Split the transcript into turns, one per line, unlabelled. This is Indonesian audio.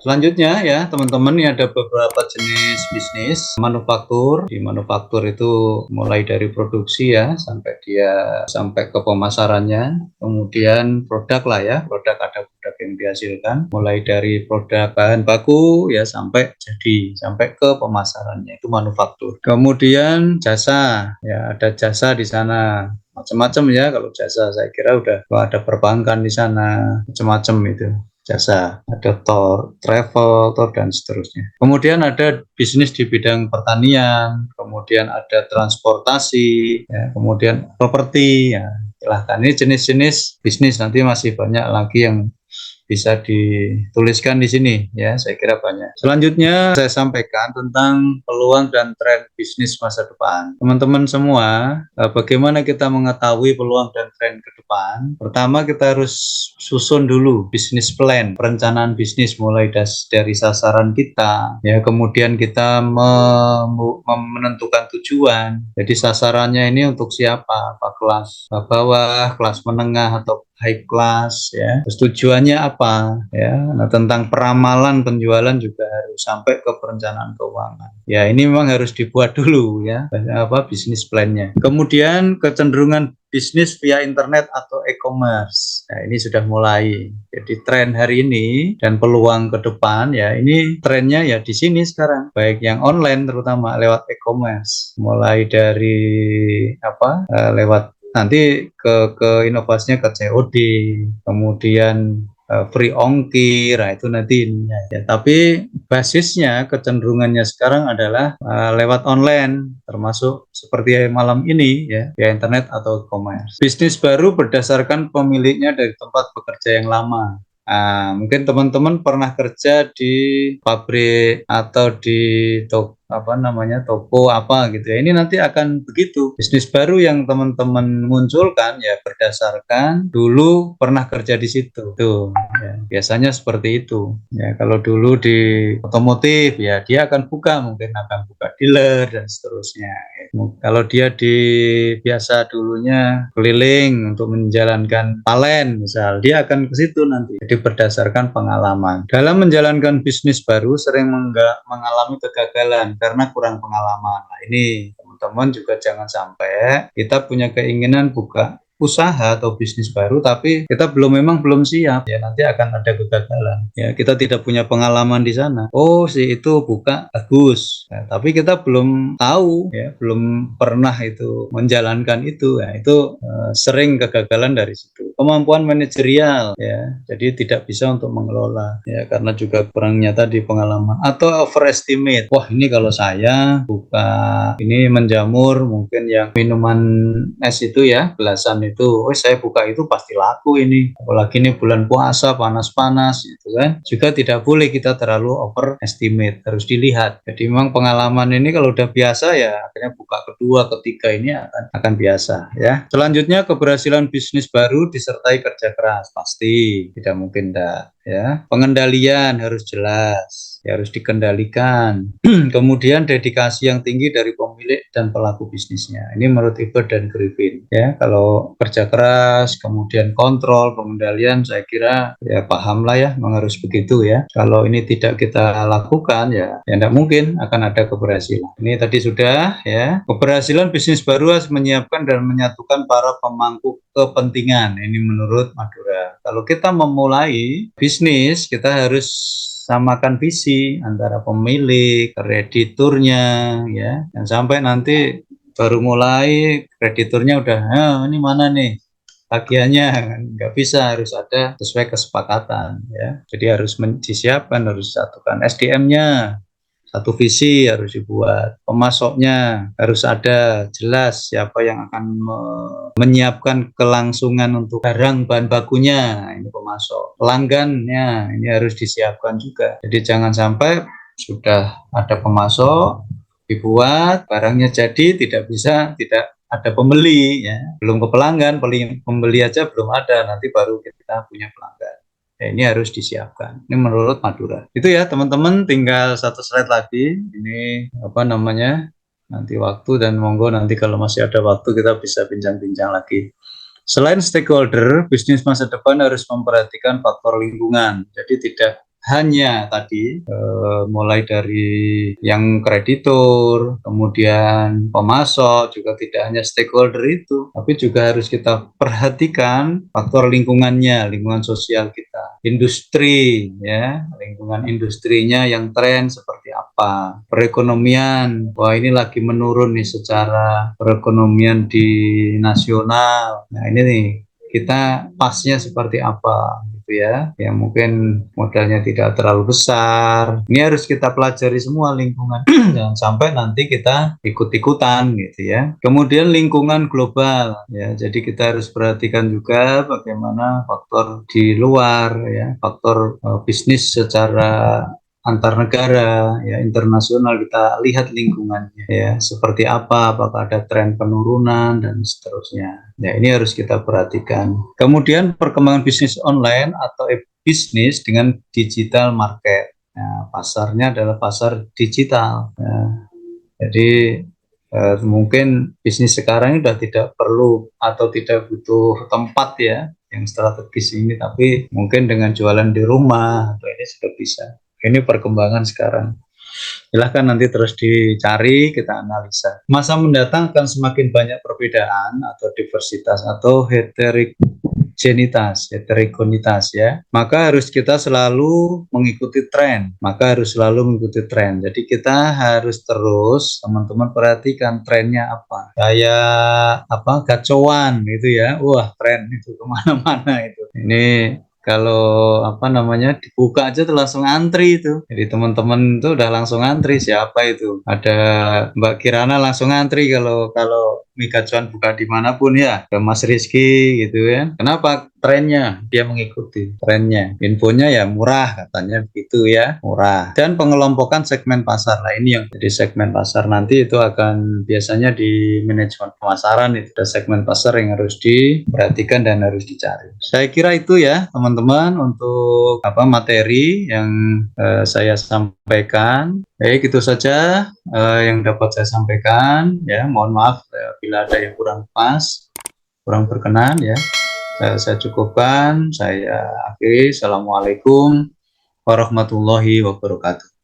Selanjutnya ya teman-teman, ini ada beberapa jenis bisnis manufaktur. Di manufaktur itu mulai dari produksi ya sampai ke pemasarannya, kemudian produk lah ya, ada produk yang dihasilkan mulai dari produk bahan baku ya sampai ke pemasarannya, itu manufaktur. Kemudian jasa ya, ada jasa di sana macam-macam ya. Kalau jasa saya kira udah ada perbankan di sana, macam-macam itu jasa, ada travel, dan seterusnya. Kemudian ada bisnis di bidang pertanian, kemudian ada transportasi, ya, kemudian properti, ya. Silahkan, ini jenis-jenis bisnis, nanti masih banyak lagi yang bisa dituliskan di sini ya, saya kira banyak. Selanjutnya saya sampaikan tentang peluang dan tren bisnis masa depan. Teman-teman semua, bagaimana kita mengetahui peluang dan tren ke depan? Pertama, kita harus susun dulu bisnis plan, perencanaan bisnis mulai dari sasaran kita ya, kemudian kita menentukan tujuan. Jadi sasarannya ini untuk siapa? Apa kelas bawah, kelas menengah, atau high class ya. Terus tujuannya apa ya? Nah, tentang peramalan penjualan juga harus sampai ke perencanaan keuangan. Ya, ini memang harus dibuat dulu ya, bisnis plan-nya. Kemudian kecenderungan bisnis via internet atau e-commerce. Nah, ini sudah mulai. Jadi tren hari ini dan peluang ke depan ya, ini trennya ya di sini sekarang. Baik yang online terutama lewat e-commerce. Mulai dari lewat nanti ke inovasinya ke COD, kemudian free ongkir, nah itu nanti ininya ya. Tapi basisnya kecenderungannya sekarang adalah lewat online, termasuk seperti malam ini ya, via internet atau e-commerce. Bisnis baru berdasarkan pemiliknya dari tempat bekerja yang lama. Mungkin teman-teman pernah kerja di pabrik atau di toko apa gitu ya. Ini nanti akan begitu. Bisnis baru yang teman-teman munculkan ya berdasarkan dulu pernah kerja di situ. Tuh, ya. Biasanya seperti itu. Ya, kalau dulu di otomotif ya dia mungkin akan buka dealer dan seterusnya. Kalau dia biasa dulunya keliling untuk menjalankan talen misal, dia akan ke situ nanti. Jadi berdasarkan pengalaman. Dalam menjalankan bisnis baru sering mengalami kegagalan karena kurang pengalaman. Nah, ini teman-teman juga jangan sampai kita punya keinginan buka usaha atau bisnis baru tapi kita memang belum siap ya, nanti akan ada kegagalan ya, kita tidak punya pengalaman di sana. Oh, si itu buka bagus ya, tapi kita belum tahu ya, belum pernah itu menjalankan itu ya, itu sering kegagalan dari situ. Kemampuan manajerial ya, jadi tidak bisa untuk mengelola ya, karena juga kurangnya tadi pengalaman. Atau overestimate, wah ini kalau saya buka ini menjamur mungkin yang minuman es itu ya, gelasan itu, saya buka itu pasti laku ini, apalagi ini bulan puasa panas-panas gitu kan. Juga tidak boleh kita terlalu overestimate, harus dilihat. Jadi memang pengalaman ini kalau udah biasa ya akhirnya buka kedua ketiga ini akan biasa ya. Selanjutnya, keberhasilan bisnis baru disertai kerja keras, pasti tidak mungkin enggak ya. Pengendalian harus jelas ya, harus dikendalikan. Kemudian dedikasi yang tinggi dari pemilik dan pelaku bisnisnya. Ini menurut Ebert dan Griffin ya. Kalau kerja keras, kemudian kontrol, pengendalian, saya kira ya paham lah ya, memang harus begitu ya. Kalau ini tidak kita lakukan ya tidak mungkin akan ada keberhasilan. Ini tadi sudah ya. Keberhasilan bisnis baru harus menyiapkan dan menyatukan para pemangku kepentingan. Ini menurut Madura. Kalau kita memulai bisnis, kita harus samakan visi antara pemilik, krediturnya ya. Dan sampai nanti baru mulai krediturnya udah, ini mana nih tagihannya, nggak bisa, harus ada sesuai kesepakatan ya. Jadi harus disiapkan, harus disatukan SDM-nya, satu visi harus dibuat, pemasoknya harus ada jelas siapa yang akan menyiapkan kelangsungan untuk barang bahan bakunya, ini pemasok. Pelanggannya ini harus disiapkan juga. Jadi jangan sampai sudah ada pemasok, dibuat barangnya jadi tidak ada pembeli ya, belum ke pelanggan, pembeli aja belum ada, nanti baru kita punya pelanggan. Ya, ini harus disiapkan. Ini menurut Madura. Itu ya teman-teman, tinggal satu slide lagi. Ini nanti waktu, dan monggo nanti kalau masih ada waktu kita bisa bincang-bincang lagi. Selain stakeholder, bisnis masa depan harus memperhatikan faktor lingkungan. Jadi tidak hanya tadi mulai dari yang kreditur, kemudian pemasok, juga tidak hanya stakeholder itu, tapi juga harus kita perhatikan faktor lingkungannya, lingkungan sosial kita, industri, ya, lingkungan industrinya yang tren seperti apa, perekonomian, wah ini lagi menurun nih secara perekonomian di nasional. Nah ini nih kita pasnya seperti apa gitu ya, yang mungkin modalnya tidak terlalu besar. Ini harus kita pelajari semua lingkungan, jangan sampai nanti kita ikut-ikutan gitu ya. Kemudian lingkungan global ya, jadi kita harus perhatikan juga bagaimana faktor di luar ya, faktor bisnis secara antar negara ya, internasional, kita lihat lingkungannya ya seperti apa, apakah ada tren penurunan dan seterusnya ya, ini harus kita perhatikan. Kemudian perkembangan bisnis online atau bisnis dengan digital market. Nah, pasarnya adalah pasar digital ya. Jadi mungkin bisnis sekarang ini sudah tidak perlu atau tidak butuh tempat ya yang strategis ini, tapi mungkin dengan jualan di rumah atau ini sudah bisa. Ini perkembangan sekarang. Silahkan nanti terus dicari, kita analisa. Masa mendatang akan semakin banyak perbedaan atau diversitas atau heterogenitas ya. Maka harus kita selalu mengikuti tren. Jadi kita harus terus, teman-teman perhatikan trennya apa. Kayak apa, gacauan gitu ya. Wah, tren itu kemana-mana itu. Ini kalau apa namanya dibuka aja tuh langsung antri itu. Jadi teman-teman tuh udah langsung antri, siapa itu? Ada Mbak Kirana langsung antri kalau mie gacuan buka dimanapun ya, ke Mas Rizky gitu ya. Kenapa? Trennya, dia mengikuti trennya. Infonya ya murah katanya begitu ya, murah. Dan pengelompokan segmen pasar. Nah ini yang jadi segmen pasar nanti itu akan biasanya di manajemen pemasaran, itu ada segmen pasar yang harus diperhatikan dan harus dicari. Saya kira itu ya teman-teman untuk apa materi yang saya sampaikan. Baik, itu saja yang dapat saya sampaikan ya. Mohon maaf bila ada yang kurang pas, kurang berkenan ya. Saya cukupkan, saya akhiri. Assalamualaikum warahmatullahi wabarakatuh.